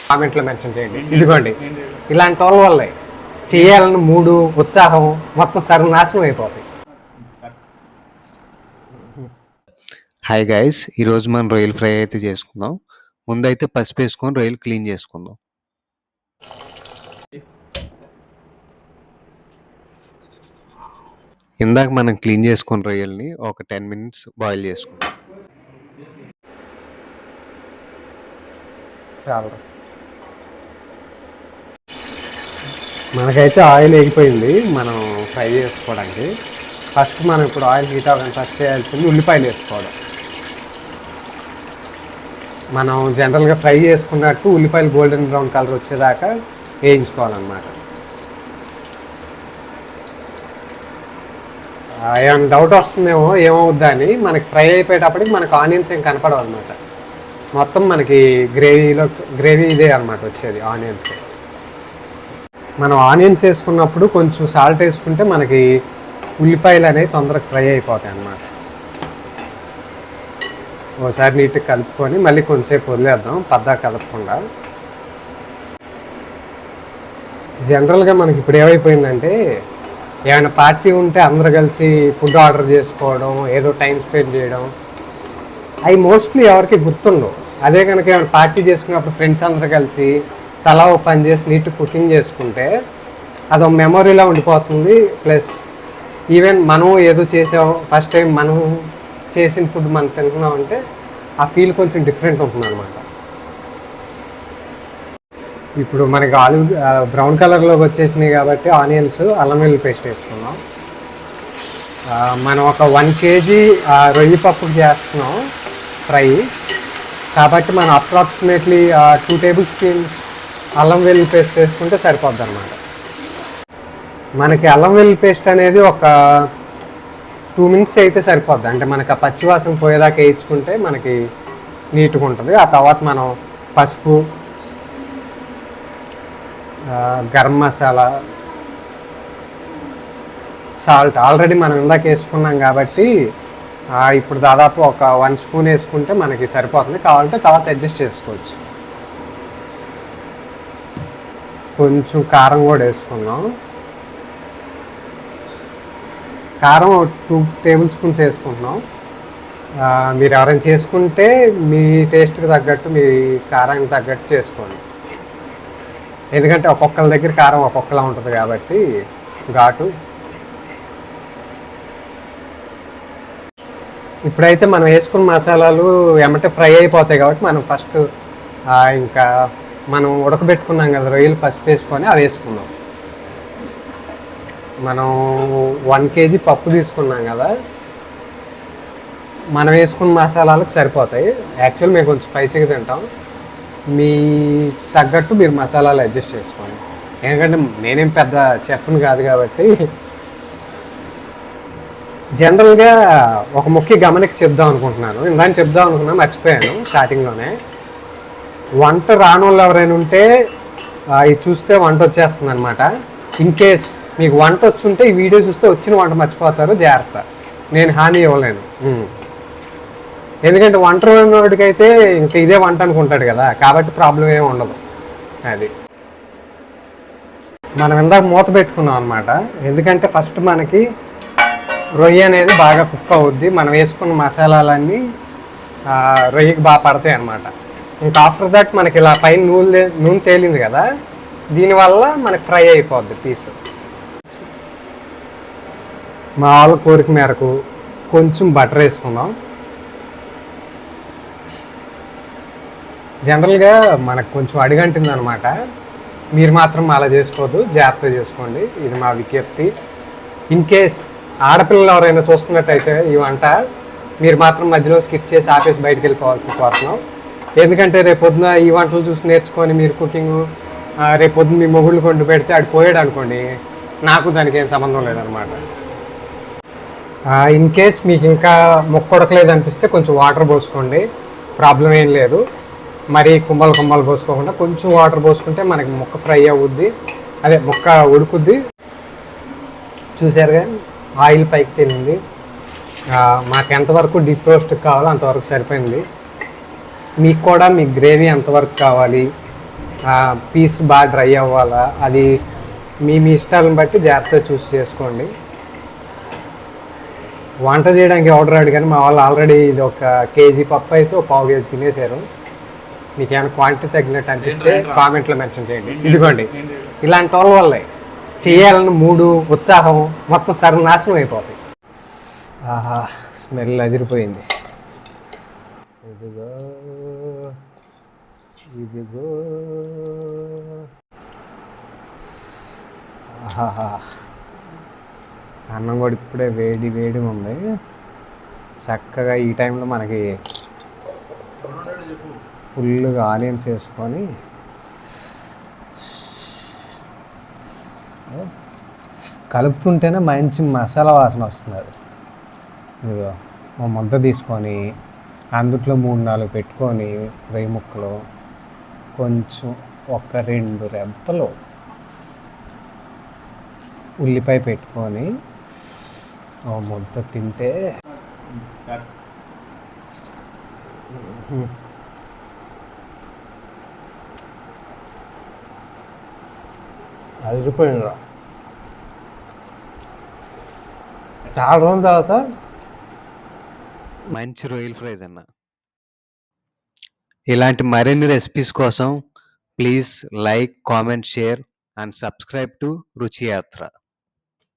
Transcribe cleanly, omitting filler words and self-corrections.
కామెంట్లో మెన్షన్ చేయండి. ఇదిగోండి ఇలాంటి వాళ్ళ వల్లే చేయాలని మూడు ఉత్సాహం మొత్తం సర్వనాశనం అయిపోతాయి. హాయ్ గైస్, ఈరోజు మనం రొయ్యలు ఫ్రై అయితే చేసుకుందాం. ముందైతే పసుపు వేసుకొని రొయ్యలు క్లీన్ చేసుకుందాం. ఇందాక మనం క్లీన్ చేసుకున్న రొయ్యల్ని ఒక 10 minutes బాయిల్ చేసుకుందాం. చాలా మనకైతే ఆయిల్ ఎగిపోయింది మనం ఫ్రై చేసుకోవడానికి. ఫస్ట్ మనం ఇప్పుడు ఆయిల్ హీట్ అవ్వడానికి ఫస్ట్ చేయాల్సింది ఉల్లిపాయలు వేసుకోవడం. మనం జనరల్గా ఫ్రై చేసుకున్నట్టు ఉల్లిపాయలు గోల్డెన్ బ్రౌన్ కలర్ వచ్చేదాకా వేయించుకోవాలన్నమాట. ఏమైనా డౌట్ వస్తుందేమో ఏమవుద్దా అని, మనకి ఫ్రై అయిపోయేటప్పటికి మనకు ఆనియన్స్ ఏం కనపడవు అనమాట. మొత్తం మనకి గ్రేవీ ఇదే అనమాట వచ్చేది ఆనియన్స్. మనం ఆనియన్స్ వేసుకున్నప్పుడు కొంచెం సాల్ట్ వేసుకుంటే మనకి ఉల్లిపాయలు అనేవి తొందరగా ఫ్రై అయిపోతాయి అన్నమాట. ఒకసారి నీట్గా కలుపుకొని మళ్ళీ కొంచెంసేపు వదిలేద్దాం పద్దా కలపకుండా. జనరల్గా మనకి ఇప్పుడు ఏమైపోయిందంటే ఏమైనా పార్టీ ఉంటే అందరూ కలిసి ఫుడ్ ఆర్డర్ చేసుకోవడం, ఏదో టైం స్పెండ్ చేయడం, అవి మోస్ట్లీ ఎవరికి గుర్తుండవు. అదే కనుక ఏమైనా పార్టీ చేసుకున్నప్పుడు ఫ్రెండ్స్ అందరూ కలిసి తలా ఓ పని చేసి నీట్గా కుకింగ్ చేసుకుంటే అదొక మెమొరీలా ఉండిపోతుంది. ప్లస్ ఈవెన్ మనం ఏదో చేసాం ఫస్ట్ టైం మనం చేసిన ఫుడ్ మనం తింటున్నాం అంటే ఆ ఫీల్ కొంచెం డిఫరెంట్ ఉంటుంది అనమాట. ఇప్పుడు మనకి ఆలివ్ బ్రౌన్ కలర్లోకి వచ్చేసినాయి కాబట్టి ఆనియన్స్, అల్లం వెల్లుల్లి పేస్ట్ వేసుకున్నాం. మనం ఒక 1 kg రొయ్యి పప్పుకి చేస్తున్నాం ఫ్రై కాబట్టి మనం అప్రాక్సిమేట్లీ 2 tablespoons అల్లం వెల్లుల్లి పేస్ట్ వేసుకుంటే సరిపోద్ది అనమాట. మనకి అల్లం వెల్లుల్లి పేస్ట్ అనేది ఒక 2 minutes అయితే సరిపోద్ది. అంటే మనకి ఆ పచ్చివాసన పోయేదాకా వేయించుకుంటే మనకి నీట్గా ఉంటుంది. ఆ తర్వాత మనం పసుపు, గరం మసాలా, సాల్ట్ ఆల్రెడీ మనం ఇందాక వేసుకున్నాం కాబట్టి ఇప్పుడు దాదాపు ఒక 1 spoon వేసుకుంటే మనకి సరిపోతుంది. కావాలంటే తర్వాత అడ్జస్ట్ చేసుకోవచ్చు. కొంచెం కారం కూడా వేసుకుందాం. కారం 2 tablespoons వేసుకుంటున్నాం. మీరు ఎవరైనా చేసుకుంటే మీ టేస్ట్కి తగ్గట్టు, మీ కారానికి తగ్గట్టు చేసుకోండి. ఎందుకంటే ఒక్కొక్కరి దగ్గర కారం ఒక్కొక్కలా ఉంటుంది కాబట్టి ఘాటు. ఇప్పుడైతే మనం వేసుకున్న మసాలాలు ఏమంటే ఫ్రై అయిపోతాయి కాబట్టి మనం ఫస్ట్ ఇంకా మనం ఉడకబెట్టుకున్నాం కదా రొయ్యలు, పసుపు వేసుకొని అవి వేసుకున్నాం. మనం 1 kg పప్పు తీసుకున్నాం కదా, మనం వేసుకున్న మసాలాలకు సరిపోతాయి. యాక్చువల్ మేము కొంచెం స్పైసీగా తింటాం, మీ తగ్గట్టు మీరు మసాలాలు అడ్జస్ట్ చేసుకోండి. ఎందుకంటే నేనేం పెద్ద చెఫ్ని కాదు కాబట్టి. జనరల్గా ఒక ముఖ్య గమనిక చెప్దాం అనుకుంటున్నాను. ఇందాక చెప్దాం అనుకున్నా మర్చిపోయాను స్టార్టింగ్లోనే. వంట రాని వాళ్ళు ఎవరైనా ఉంటే ఇది చూస్తే వంట వచ్చేస్తుంది అనమాట. ఇన్ కేస్ మీకు వంట వచ్చుంటే ఈ వీడియో చూస్తే వచ్చిన వంట మర్చిపోతారు, జాగ్రత్త. నేను హామీ ఇవ్వలేను. ఎందుకంటే వంట ఉన్నవాడికైతే ఇంకా ఇదే వంట అనుకుంటాడు కదా, కాబట్టి ప్రాబ్లం ఏమి ఉండదు. అది మనం ఇందాక మూత పెట్టుకున్నాం అనమాట. ఎందుకంటే ఫస్ట్ మనకి రొయ్య అనేది బాగా కుక్ అవుద్ది. మనం వేసుకున్న మసాలాలన్నీ రొయ్యకి బాగా పడతాయి అన్నమాట. ఇంకా ఆఫ్టర్ దట్ మనకి ఇలా పైన నూనె తేలింది కదా, దీనివల్ల మనకి ఫ్రై అయిపోద్ది పీసు. మా వాళ్ళ కోరిక మేరకు కొంచెం బటర్ వేసుకుందాం. జనరల్గా మనకు కొంచెం అడిగంటుంది అనమాట. మీరు మాత్రం అలా చేసుకోవద్దు, జాగ్రత్త చేసుకోండి. ఇది మా విజ్ఞప్తి. ఇన్ కేస్ ఆడపిల్లలు ఎవరైనా చూస్తున్నట్టయితే ఈ వంట మీరు మాత్రం మధ్యలో స్కిప్ చేసి ఆపేసి బయటికి వెళ్ళిపోవాల్సి కోరుతున్నాం. ఎందుకంటే రేపొద్దున ఈ వంటలు చూసి నేర్చుకొని మీరు కుకింగ్ రేపొద్దున మీ మొగుళ్ళు కొండు పెడితే ఆడు పోయాడు అనుకోండి, నాకు దానికి ఏం సంబంధం లేదనమాట. ఇన్ కేస్ మీకు ఇంకా ముక్క ఉడకలేదు అనిపిస్తే కొంచెం వాటర్ పోసుకోండి, ప్రాబ్లం ఏం లేదు. మరి కుంభలు పోసుకోకుండా కొంచెం వాటర్ పోసుకుంటే మనకి ముక్క ఫ్రై అవుద్ది, అదే ముక్క ఉడుకుద్ది. చూసారుగా ఆయిల్ పైకి తేలింది. మాకు ఎంతవరకు డీప్ రోస్ట్ కావాలో అంతవరకు సరిపోయింది. మీకు కూడా మీ గ్రేవీ ఎంతవరకు కావాలి, పీస్ బాగా డ్రై అవ్వాలా, అది మీ మీ ఇష్టాలను బట్టి జాగ్రత్తగా చూస్ చేసుకోండి. వంట చేయడానికి ఎవరు రాడు, కానీ మా వాళ్ళు ఆల్రెడీ ఇది ఒక కేజీ పప్పు అయితే ఒక పావు కేజీ తినేశారు. మీకు ఏమైనా క్వాంటిటీ తగ్గినట్టు అనిపిస్తే కామెంట్లో మెన్షన్ చేయండి. ఇదిగోండి, ఇలాంటి వాళ్ళ వల్లే చేయాలని మూడు ఉత్సాహం మొత్తం సర్వనాశనం అయిపోతాయి. ఆహా, స్మెల్ అదిరిపోయింది. ఇదిగో ఇదిగో, ఆహా, అన్నం కూడా ఇప్పుడే వేడి వేడిగా ఉంది. చక్కగా ఈ టైంలో మనకి ఫుల్గా ఆనియన్స్ వేసుకొని కలుపుతుంటేనే మంచి మసాలా వాసన వస్తుంది. ఇదిగో మా ముద్ద తీసుకొని అందుట్లో 3-4 పెట్టుకొని రొయ్య ముక్కలు, కొంచెం ఒక 2 రెబ్బలు ఉల్లిపాయ పెట్టుకొని ముద్ద తింటే అదిరిపోయింది. చాలా రోజుల తర్వాత మంచి రొయ్యల ఫ్రై తిన్నా. ఇలాంటి మరిన్ని రెసిపీస్ కోసం please like, comment, share and subscribe to రుచి యాత్ర.